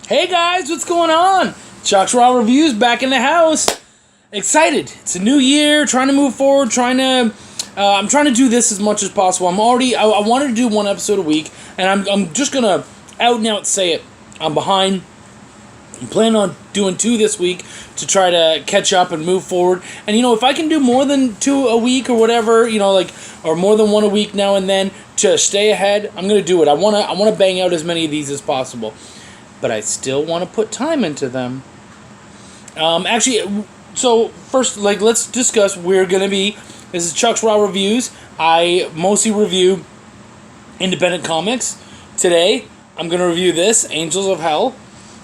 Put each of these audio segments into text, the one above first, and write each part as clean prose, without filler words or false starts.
Hey guys, what's going on? Chuck's Raw Reviews back in the house. Excited. It's a new year, trying to move forward, I'm trying to do this as much as possible. I wanted to do one episode a week, and I'm just going to out and out say it. I'm behind. I'm planning on doing 2 this week to try to catch up and move forward. And, if I can do more than 2 a week or whatever, or more than 1 a week now and then to stay ahead, I'm going to do it. I want to bang out as many of these as possible. But I still want to put time into them. So first, let's discuss. This is Chuck's Raw Reviews. I mostly review independent comics. Today, I'm going to review this, Angels of Hell.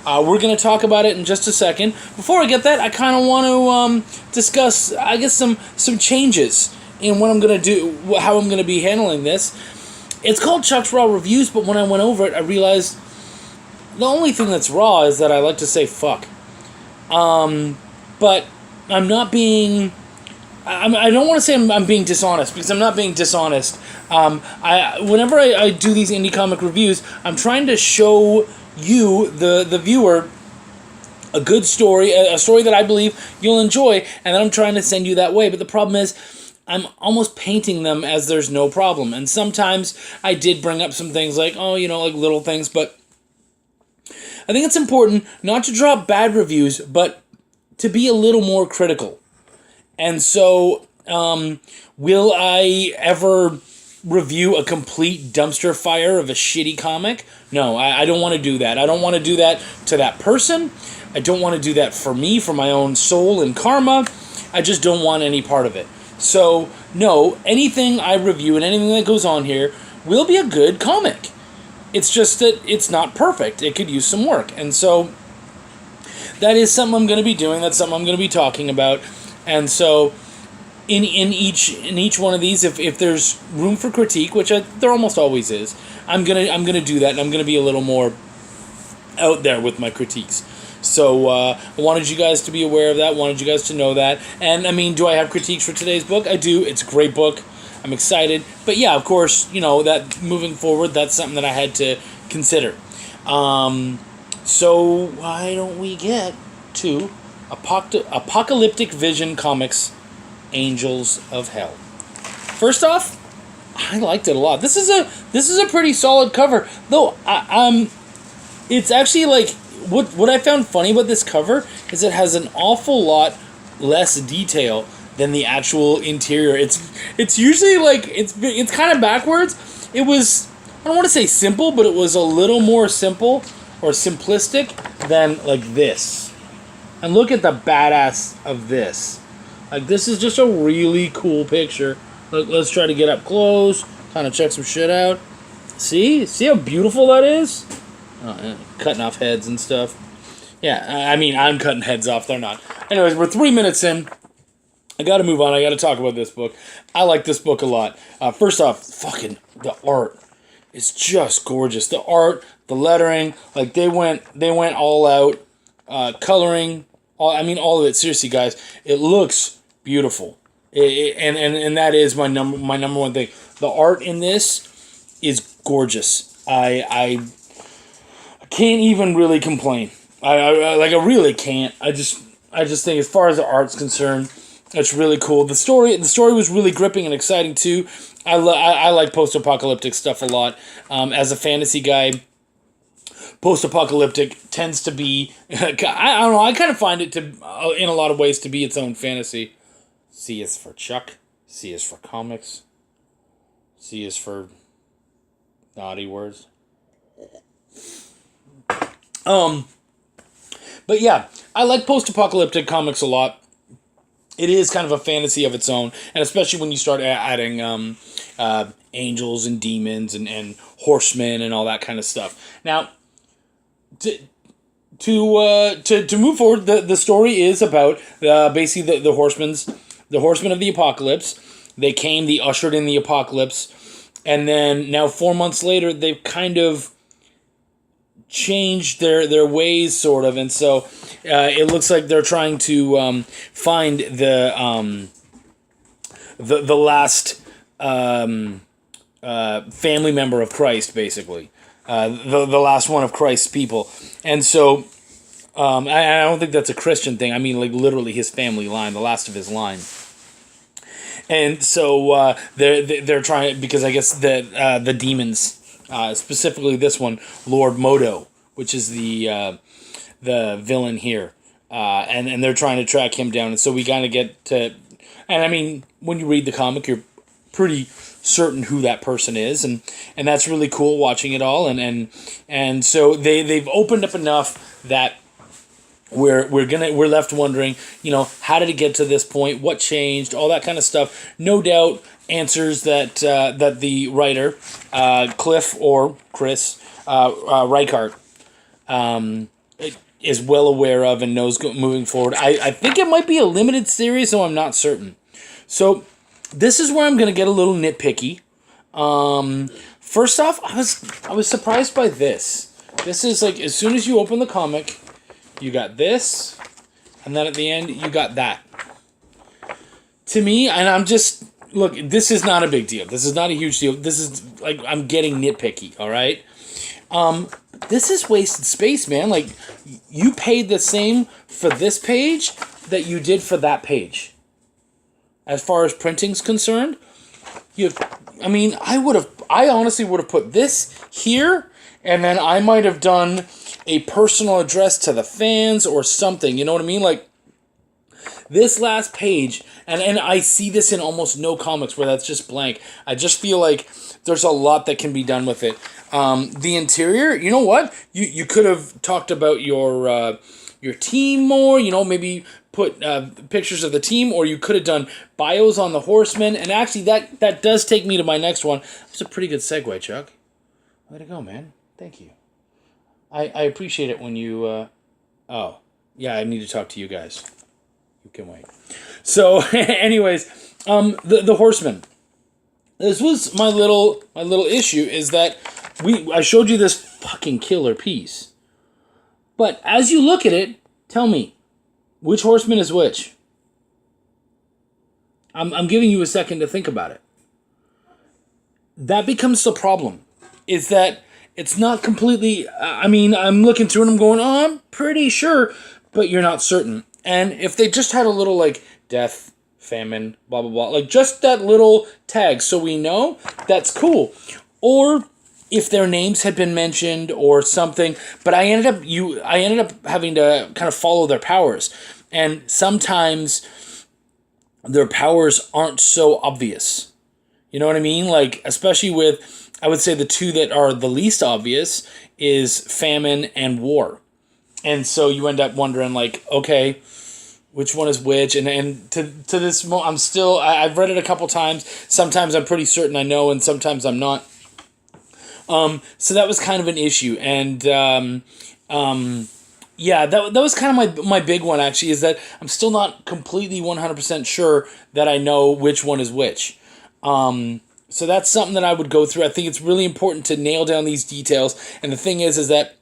We're going to talk about it in just a second. Before I get that, I kind of want to discuss, I guess, some changes in what I'm going to do, how I'm going to be handling this. It's called Chuck's Raw Reviews, but when I went over it, I realized the only thing that's raw is that I like to say fuck. But I'm not being... I don't want to say I'm being dishonest, because I'm not being dishonest. Whenever I do these indie comic reviews, I'm trying to show you, the viewer, a good story, a story that I believe you'll enjoy, and then I'm trying to send you that way. But the problem is, I'm almost painting them as there's no problem. And sometimes I did bring up some things like little things, but I think it's important not to drop bad reviews, but to be a little more critical. And so, will I ever review a complete dumpster fire of a shitty comic? No, I don't want to do that. I don't want to do that to that person. I don't want to do that for me, for my own soul and karma. I just don't want any part of it. So, no, anything I review and anything that goes on here will be a good comic. It's just that it's not perfect. It could use some work. And so that is something I'm going to be doing. That's something I'm going to be talking about. And so in each one of these, if there's room for critique, which there almost always is, I'm going to do that, and I'm going to be a little more out there with my critiques. So I wanted you guys to be aware of that, wanted you guys to know that. And do I have critiques for today's book? I do. It's a great book. I'm excited. But yeah, of course, that moving forward, that's something that I had to consider. So why don't we get to Apocalyptic Vision Comics, Angels of Hell. First off, I liked it a lot. This is a pretty solid cover, though. It's actually what I found funny about this cover is it has an awful lot less detail than the actual interior. It's usually it's kind of backwards. It was, I don't want to say simple, but it was a little more simple or simplistic than this. And look at the badass of this. This is just a really cool picture. Let's try to get up close, kind of check some shit out. See how beautiful that is? Cutting off heads and stuff. Yeah, I'm cutting heads off. They're not. Anyways, we're 3 minutes in. I gotta move on. I gotta talk about this book. I like this book a lot. First off, fucking the art is just gorgeous. The art, the lettering, they went all out. Coloring, all of it. Seriously, guys, it looks beautiful. And that is my number one thing. The art in this is gorgeous. I can't even really complain. I really can't. I just think as far as the art's concerned, it's really cool. The story was really gripping and exciting too. I like post-apocalyptic stuff a lot. As a fantasy guy, post-apocalyptic tends to be, I don't know, I kind of find it to, in a lot of ways, to be its own fantasy. C is for Chuck. C is for comics. C is for naughty words. But yeah, I like post-apocalyptic comics a lot. It is kind of a fantasy of its own, and especially when you start adding angels and demons and horsemen and all that kind of stuff. Now, to move forward, the story is about basically the horsemen of the apocalypse. They ushered in the apocalypse, and then now 4 months later, they've kind of changed their ways, sort of, and so it looks like they're trying to find the last family member of Christ, basically. the last one of Christ's people. And so I don't think that's a Christian thing. I mean, like literally his family line, the last of his line. And so they're trying, because I guess the demons, specifically this one, Lord Modo, which is the villain here, and they're trying to track him down. And so we gotta get to, and I mean, when you read the comic, you're pretty certain who that person is, and that's really cool watching it all. And so they've opened up enough that we're left wondering, how did it get to this point? What changed? All that kind of stuff. No doubt answers that the writer, Cliff or Chris Reichart, is well aware of and knows moving forward. I think it might be a limited series, though I'm not certain. So this is where I'm going to get a little nitpicky. First off, I was surprised by this. This is like, as soon as you open the comic, you got this, and then at the end, you got that. To me, and I'm just, look, this is not a big deal. This is not a huge deal. This is, like, I'm getting nitpicky, all right? This is wasted space, man. Like, you paid the same for this page that you did for that page. As far as printing's concerned, I honestly would have put this here, and then I might have done a personal address to the fans or something, you know what I mean? Like, this last page, and I see this in almost no comics where that's just blank. I just feel like there's a lot that can be done with it. The interior, you know what? You could have talked about your team more, maybe put pictures of the team, or you could have done bios on the horsemen. And actually, that does take me to my next one. That's a pretty good segue, Chuck. Way to go, man. Thank you. I appreciate it when you... oh, yeah, I need to talk to you guys. You can wait. So, anyways, the horsemen. This was my little issue, is that I showed you this fucking killer piece. But as you look at it, tell me, which horseman is which? I'm giving you a second to think about it. That becomes the problem, is that it's not completely... I'm looking through and I'm going, oh, I'm pretty sure, but you're not certain. And if they just had a little, like, death, famine, blah, blah, blah, like, just that little tag so we know, that's cool. Or if their names had been mentioned or something, but I ended up having to kind of follow their powers. And sometimes their powers aren't so obvious. You know what I mean? Like, especially with, I would say the two that are the least obvious is famine and war. And so you end up wondering, like, okay, which one is which? And to this moment, I've read it a couple times. Sometimes I'm pretty certain I know, and sometimes I'm not. So that was kind of an issue. And, yeah, that was kind of my big one, actually, is that I'm still not completely 100% sure that I know which one is which. So that's something that I would go through. I think it's really important to nail down these details. And the thing is that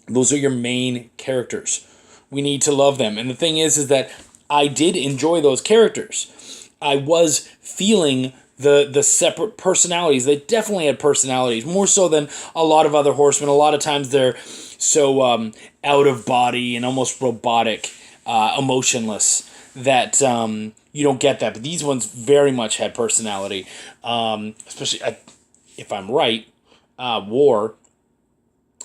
those are your main characters. We need to love them. And the thing is that I did enjoy those characters. I was feeling the separate personalities. They definitely had personalities, more so than a lot of other horsemen. A lot of times they're so out of body and almost robotic, emotionless, that you don't get that. But these ones very much had personality, especially, if I'm right, War.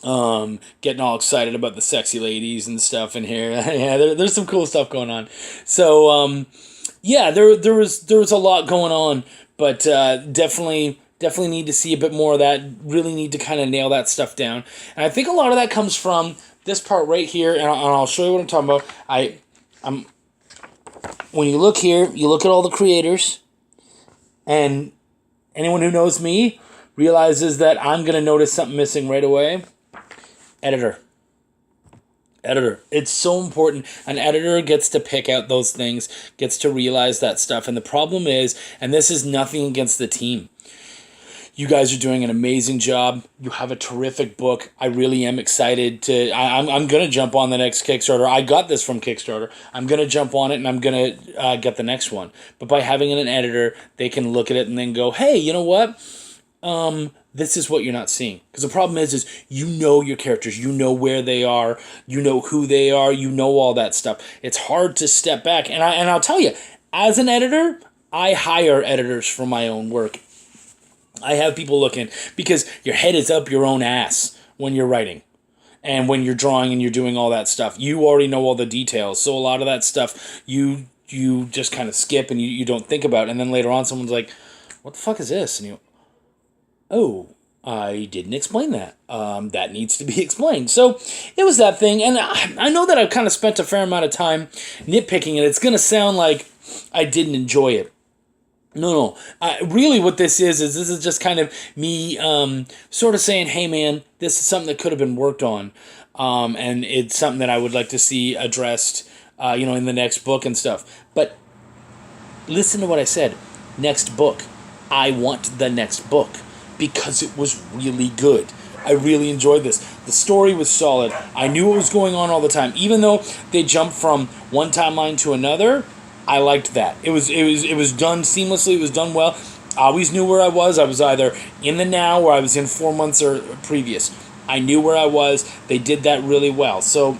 Getting all excited about the sexy ladies and stuff in here. Yeah, there's some cool stuff going on. So, yeah, there was a lot going on, but definitely need to see a bit more of that. Really need to kind of nail that stuff down. And I think a lot of that comes from this part right here, and I'll show you what I'm talking about. When you look here, you look at all the creators, and anyone who knows me realizes that I'm going to notice something missing right away. Editor. It's so important. An editor gets to pick out those things, gets to realize that stuff. And the problem is, and this is nothing against the team, you guys are doing an amazing job. You have a terrific book. I really am excited to... I'm going to jump on the next Kickstarter. I got this from Kickstarter. I'm going to jump on it, and I'm going to get the next one. But by having an editor, they can look at it and then go, hey, you know what? this is what you're not seeing. Because the problem is you know your characters, you know where they are, you know who they are, you know all that stuff. It's hard to step back. And I'll tell you, as an editor, I hire editors for my own work. I have people looking, because your head is up your own ass when you're writing. And when you're drawing and you're doing all that stuff, you already know all the details. So a lot of that stuff you just kind of skip and you don't think about. And then later on someone's like, what the fuck is this? And you, oh, I didn't explain that. That needs to be explained. So it was that thing. And I know that I've kind of spent a fair amount of time nitpicking it. It's going to sound like I didn't enjoy it. No. Really what this is this is just kind of me sort of saying, hey, man, this is something that could have been worked on. And it's something that I would like to see addressed, in the next book and stuff. But listen to what I said. Next book. I want the next book because it was really good. I really enjoyed this. The story was solid. I knew what was going on all the time. Even though they jumped from one timeline to another, I liked that. It was done seamlessly. It was done well. I always knew where I was. I was either in the now or I was in 4 months or previous. I knew where I was. They did that really well. So,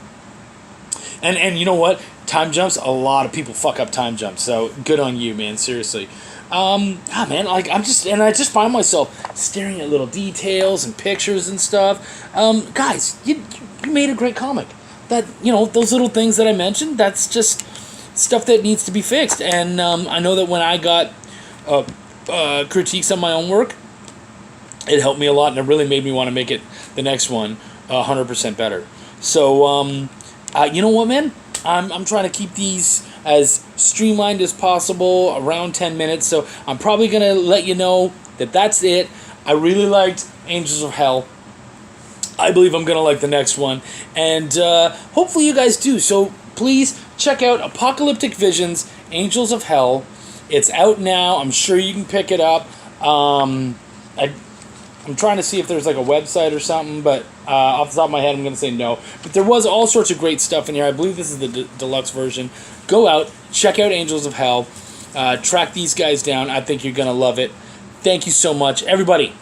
and you know what? Time jumps. A lot of people fuck up time jumps. So good on you, man. Seriously. Man, like I just find myself staring at little details and pictures and stuff. Guys, you made a great comic. That, those little things that I mentioned, that's just stuff that needs to be fixed. And I know that when I got critiques on my own work, it helped me a lot, and it really made me want to make it the next one 100% better. So you know what, man? I'm trying to keep these as streamlined as possible, around 10 minutes. So I'm probably gonna let you know that that's it. I really liked Angels of Hell. I believe I'm gonna like the next one, and hopefully you guys do. So please check out Apocalyptic Visions, Angels of Hell. It's out now. I'm sure you can pick it up. I'm trying to see if there's like a website or something, but off the top of my head, I'm going to say no. But there was all sorts of great stuff in here. I believe this is the deluxe version. Go out, check out Angels of Hell, track these guys down. I think you're going to love it. Thank you so much, everybody.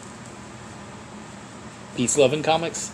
Peace, love, and comics.